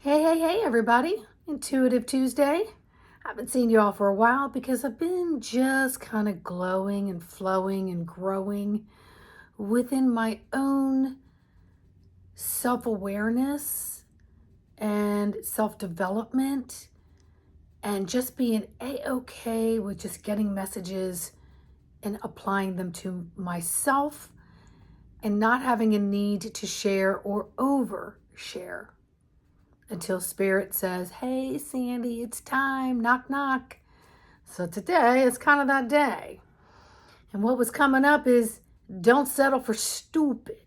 Hey, everybody. Intuitive Tuesday. I haven't seen you all for a while because I've been just kind of glowing and flowing and growing within my own self awareness and self development and just being okay with just getting messages and applying them to myself and not having a need to share or overshare until Spirit says, "Hey, Sandy, it's time, knock, knock." So today is kind of that day. And what was coming up is don't settle for stupid.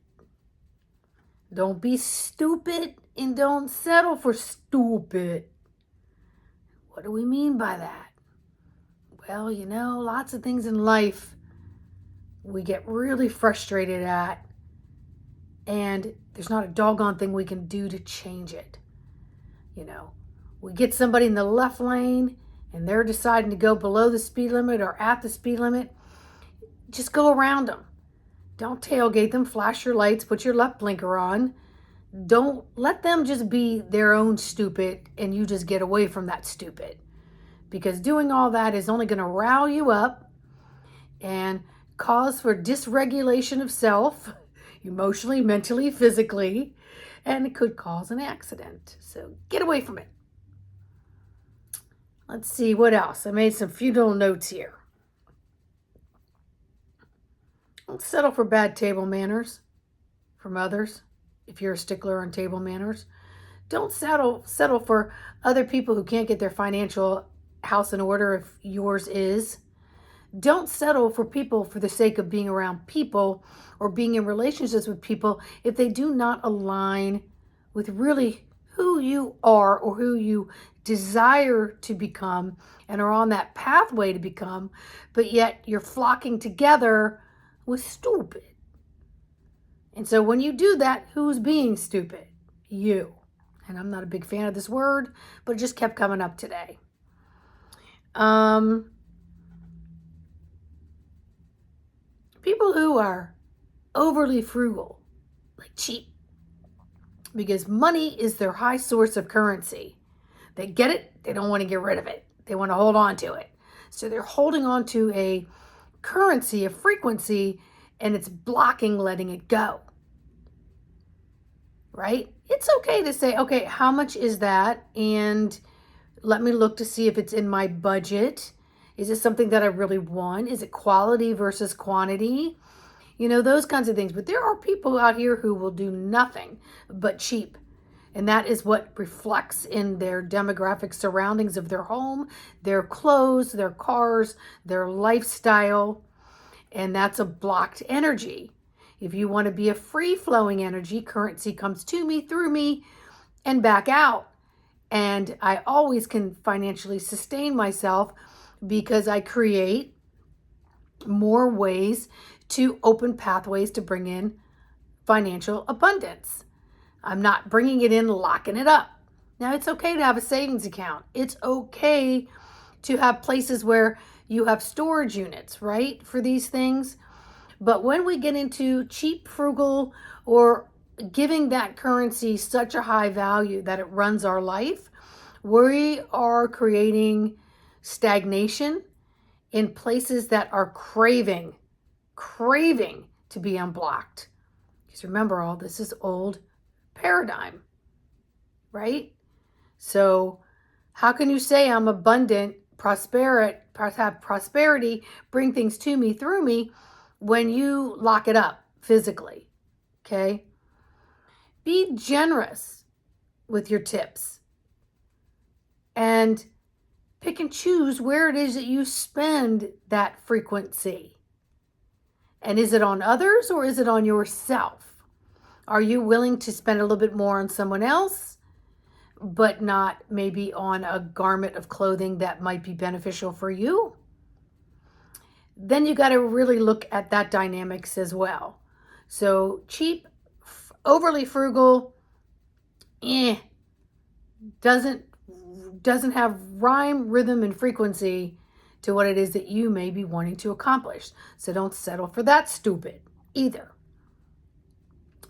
Don't be stupid and don't settle for stupid. What do we mean by that? Well, lots of things in life we get really frustrated at, and there's not a doggone thing we can do to change it. We get somebody in the left lane and they're deciding to go below the speed limit or at the speed limit. Just go around them. Don't tailgate them, flash your lights, put your left blinker on. Don't let them just be their own stupid and you just get away from that stupid. Because doing all that is only going to rile you up and cause for dysregulation of self, emotionally, mentally, physically, and it could cause an accident. So get away from it. Let's see what else. I made some few little notes here. Don't settle for bad table manners from others if you're a stickler on table manners. Don't settle for other people who can't get their financial house in order if yours is. Don't settle for people for the sake of being around people or being in relationships with people if they do not align with really who you are or who you desire to become and are on that pathway to become, but yet you're flocking together with stupid. And so when you do that, who's being stupid? You. And I'm not a big fan of this word, but it just kept coming up today. People who are overly frugal, like cheap, because money is their high source of currency. They get it, they don't want to get rid of it. They want to hold on to it. So they're holding on to a currency, a frequency, and it's blocking letting it go. Right? It's okay to say, okay, how much is that? And let me look to see if it's in my budget. Is it something that I really want? Is it quality versus quantity? Those kinds of things. But there are people out here who will do nothing but cheap. And that is what reflects in their demographic surroundings of their home, their clothes, their cars, their lifestyle. And that's a blocked energy. If you want to be a free-flowing energy, currency comes to me, through me, and back out. And I always can financially sustain myself because I create more ways to open pathways to bring in financial abundance. I'm not bringing it in, locking it up. Now, it's okay to have a savings account. It's okay to have places where you have storage units, right, for these things. But when we get into cheap, frugal, or giving that currency such a high value that it runs our life, we are creating stagnation in places that are craving to be unblocked. Because remember, all this is old paradigm, right? So how can you say I'm abundant, have prosperity, bring things to me, through me, when you lock it up physically? Okay? Be generous with your tips and pick and choose where it is that you spend that frequency. And is it on others or is it on yourself? Are you willing to spend a little bit more on someone else, but not maybe on a garment of clothing that might be beneficial for you? Then you got to really look at that dynamics as well. So cheap, overly frugal, doesn't have rhyme, rhythm, and frequency to what it is that you may be wanting to accomplish. So don't settle for that stupid either.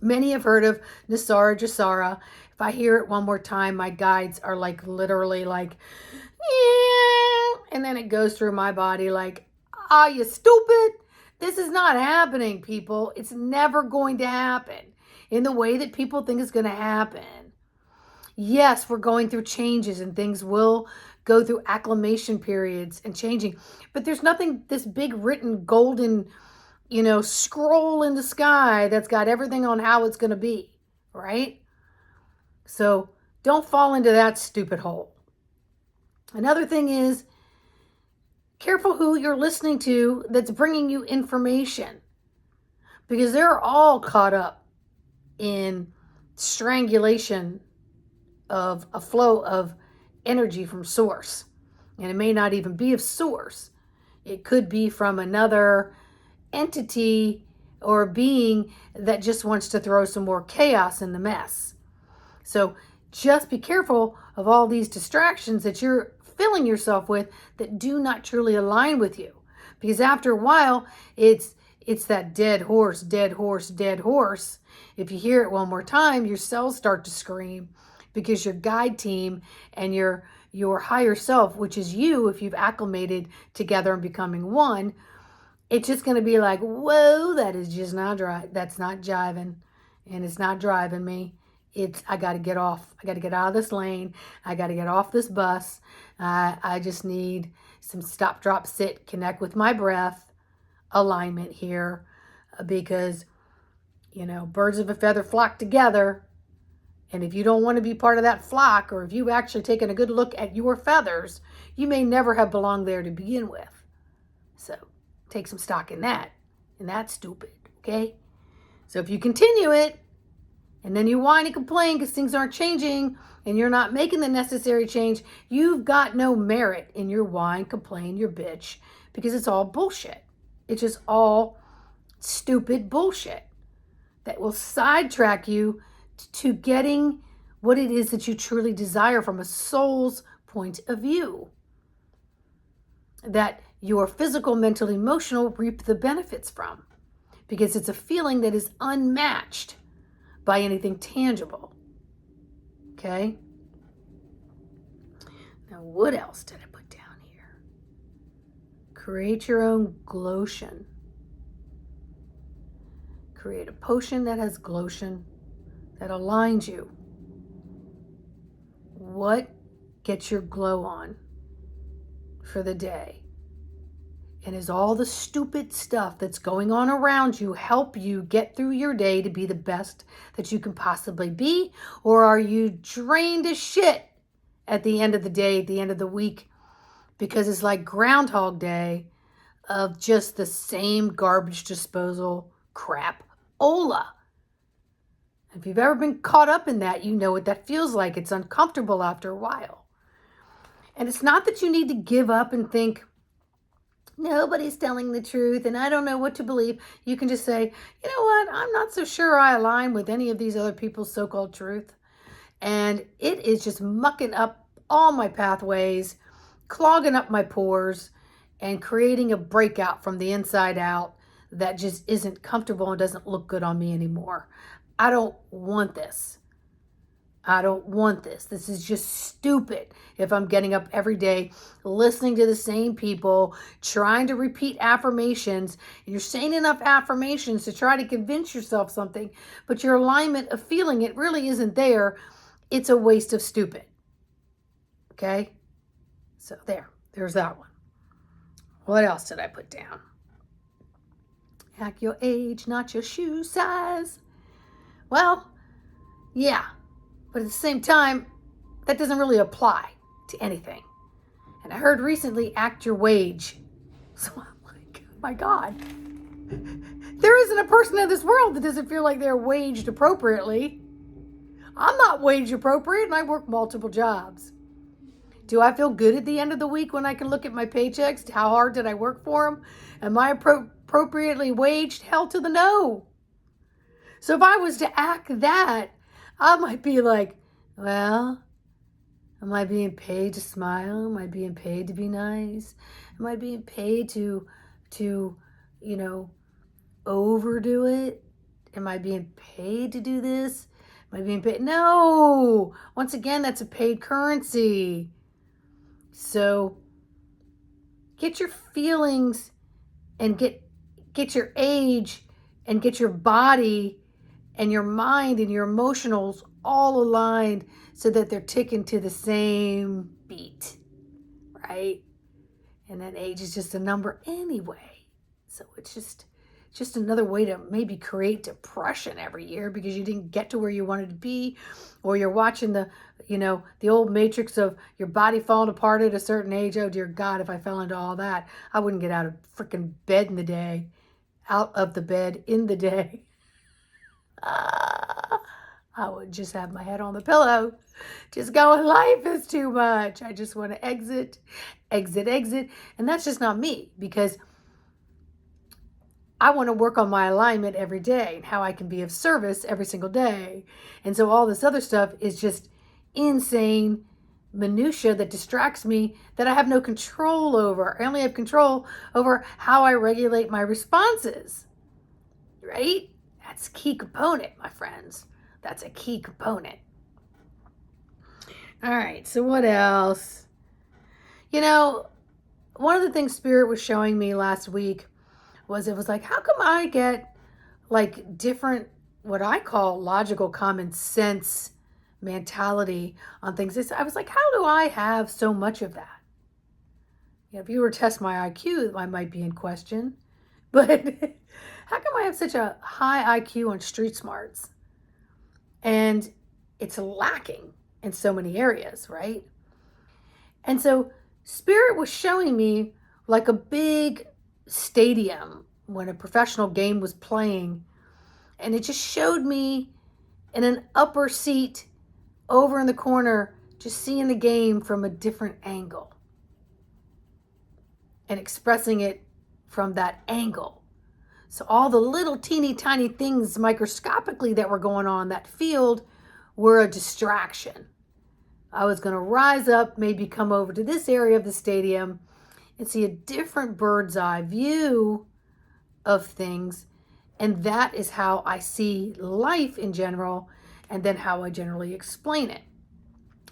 Many have heard of Nisara Jasara. If I hear it one more time, my guides are like literally like, yeah, and then it goes through my body like, ah, you stupid. This is not happening, people. It's never going to happen in the way that people think it's going to happen. Yes, we're going through changes and things will go through acclimation periods and changing, but there's nothing this big written golden, scroll in the sky that's got everything on how it's going to be, right? So don't fall into that stupid hole. Another thing is, careful who you're listening to that's bringing you information, because they're all caught up in strangulation of a flow of energy from source. And it may not even be of source. It could be from another entity or being that just wants to throw some more chaos in the mess. So just be careful of all these distractions that you're filling yourself with that do not truly align with you. Because after a while, it's that dead horse, dead horse, dead horse. If you hear it one more time, your cells start to scream, because your guide team and your higher self, which is you, if you've acclimated together and becoming one, it's just going to be like, whoa, that is just not right. That's not jiving, and it's not driving me. I got to get off. I got to get out of this lane. I got to get off this bus. I just need some stop, drop, sit, connect with my breath alignment here, because, birds of a feather flock together. And if you don't want to be part of that flock, or if you've actually taken a good look at your feathers, you may never have belonged there to begin with. So take some stock in that. And that's stupid, okay? So if you continue it, and then you whine and complain because things aren't changing and you're not making the necessary change, you've got no merit in your whine, complain, your bitch, because it's all bullshit. It's just all stupid bullshit that will sidetrack you to getting what it is that you truly desire from a soul's point of view. That your physical, mental, emotional reap the benefits from, because it's a feeling that is unmatched by anything tangible. Okay? Now, what else did I put down here? Create your own glotion. Create a potion that has glotion, that aligns you. What gets your glow on for the day? And is all the stupid stuff that's going on around you help you get through your day to be the best that you can possibly be? Or are you drained as shit at the end of the day, at the end of the week? Because it's like Groundhog Day of just the same garbage disposal crap. Ola. If you've ever been caught up in that, you know what that feels like. It's uncomfortable after a while. And it's not that you need to give up and think, nobody's telling the truth and I don't know what to believe. You can just say, you know what? I'm not so sure I align with any of these other people's so-called truth. And it is just mucking up all my pathways, clogging up my pores, and creating a breakout from the inside out that just isn't comfortable and doesn't look good on me anymore. I don't want this. I don't want this. This is just stupid. If I'm getting up every day, listening to the same people, trying to repeat affirmations, and you're saying enough affirmations to try to convince yourself something, but your alignment of feeling it really isn't there, it's a waste of stupid. Okay? So there's that one. What else did I put down? Act your age, not your shoe size. Well, yeah. But at the same time, that doesn't really apply to anything. And I heard recently, act your wage. So I'm like, oh my God. There isn't a person in this world that doesn't feel like they're waged appropriately. I'm not wage appropriate and I work multiple jobs. Do I feel good at the end of the week when I can look at my paychecks? How hard did I work for them? Am I appropriately waged? Hell to the no. So if I was to act that, I might be like, well, am I being paid to smile? Am I being paid to be nice? Am I being paid to overdo it? Am I being paid to do this? Am I being paid? No. Once again, that's a paid currency. So get your feelings and get your age and get your body and your mind and your emotionals all aligned so that they're ticking to the same beat, right? And that age is just a number anyway. So it's just another way to maybe create depression every year because you didn't get to where you wanted to be, or you're watching the old matrix of your body falling apart at a certain age. Oh dear God, if I fell into all that, I wouldn't get out of freaking bed in the day, out of the bed in the day. I would just have my head on the pillow, just going, life is too much. I just want to exit. And that's just not me, because I want to work on my alignment every day and how I can be of service every single day. And so all this other stuff is just insane minutia that distracts me, that I have no control over. I only have control over how I regulate my responses, right? That's a key component, my friends. That's a key component. All right, so what else? One of the things Spirit was showing me last week was, it was like, how come I get like different, what I call logical common sense mentality on things? I was like, how do I have so much of that? If you were to test my IQ, I might be in question. But how come I have such a high IQ on street smarts? And it's lacking in so many areas, right? And so Spirit was showing me like a big stadium when a professional game was playing, and it just showed me in an upper seat over in the corner, just seeing the game from a different angle and expressing it from that angle. So all the little teeny tiny things microscopically that were going on that field were a distraction. I was going to rise up, maybe come over to this area of the stadium and see a different bird's eye view of things. And that is how I see life in general, and then how I generally explain it.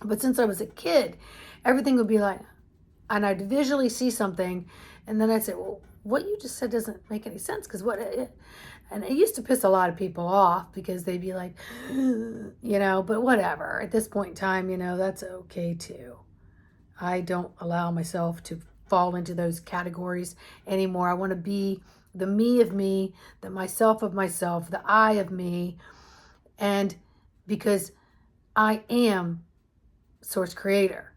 But since I was a kid, everything would be like, and I'd visually see something, and then I'd say, well, what you just said doesn't make any sense, because and it used to piss a lot of people off because they'd be like, but whatever. At this point in time, that's okay too. I don't allow myself to fall into those categories anymore. I want to be the me of me, the myself of myself, the I of me. And because I am source creator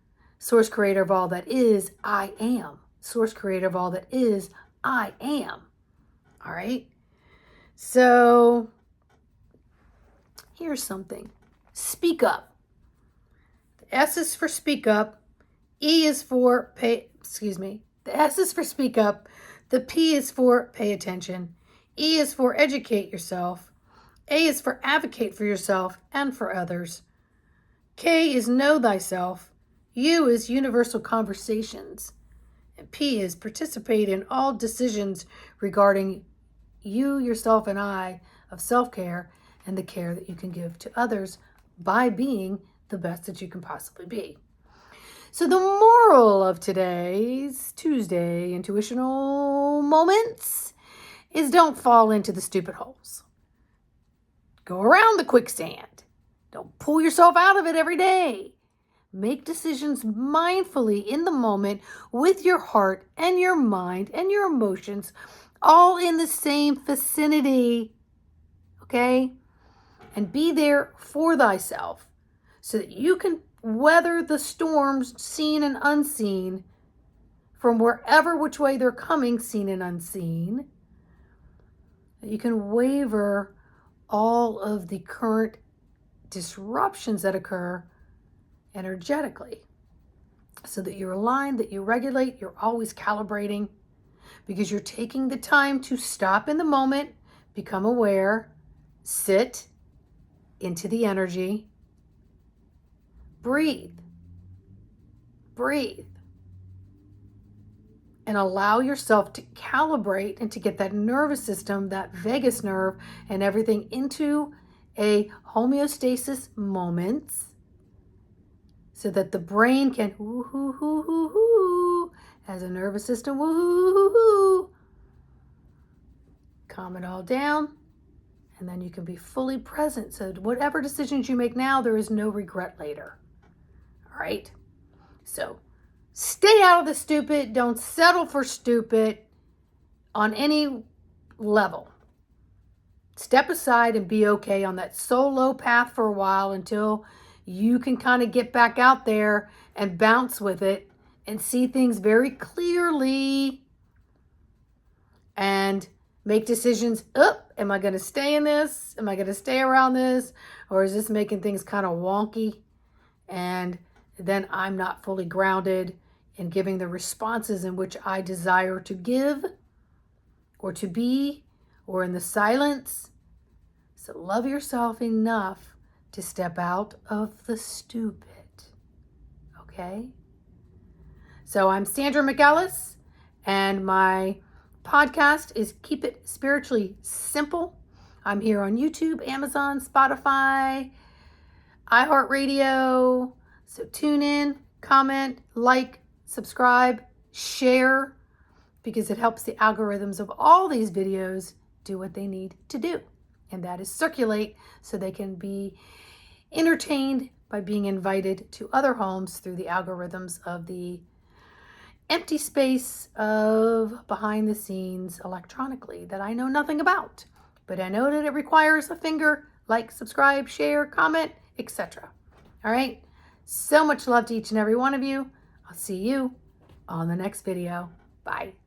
of all that is, I am. Source creator of all that is, I am. All right. So here's something. Speak up. The S is for speak up. E is for the S is for speak up. The P is for pay attention. E is for educate yourself. A is for advocate for yourself and for others. K is know thyself. U is universal conversations. And P is participate in all decisions regarding you, yourself, and I, of self-care and the care that you can give to others by being the best that you can possibly be. So the moral of today's Tuesday intuitional moments is, don't fall into the stupid holes. Go around the quicksand. Don't pull yourself out of it every day. Make decisions mindfully in the moment with your heart and your mind and your emotions all in the same vicinity, okay? And be there for thyself so that you can weather the storms, seen and unseen, from wherever which way they're coming, seen and unseen. You can waver all of the current disruptions that occur energetically, so that you're aligned, that you regulate, you're always calibrating, because you're taking the time to stop in the moment, become aware, sit into the energy, breathe, and allow yourself to calibrate and to get that nervous system, that vagus nerve, and everything into a homeostasis moment so that the brain can woo-hoo-hoo-hoo-hoo, as a nervous system, woo-hoo-hoo-hoo, calm it all down, and then you can be fully present. So whatever decisions you make now, there is no regret later. All right? So stay out of the stupid. Don't settle for stupid on any level. Step aside and be okay on that solo path for a while until you can kind of get back out there and bounce with it and see things very clearly and make decisions. Am I going to stay in this? Am I going to stay around this? Or is this making things kind of wonky? And then I'm not fully grounded in giving the responses in which I desire to give or to be, or in the silence. So love yourself enough to step out of the stupid. Okay? So I'm Sandra McEllis, and my podcast is Keep It Spiritually Simple. I'm here on YouTube, Amazon, Spotify, iHeartRadio. So tune in, comment, like, subscribe, share, because it helps the algorithms of all these videos do what they need to do. And that is circulate so they can be entertained by being invited to other homes through the algorithms of the empty space of behind the scenes electronically that I know nothing about. But I know that it requires a finger, like, subscribe, share, comment, etc. All right? So much love to each and every one of you. I'll see you on the next video. Bye.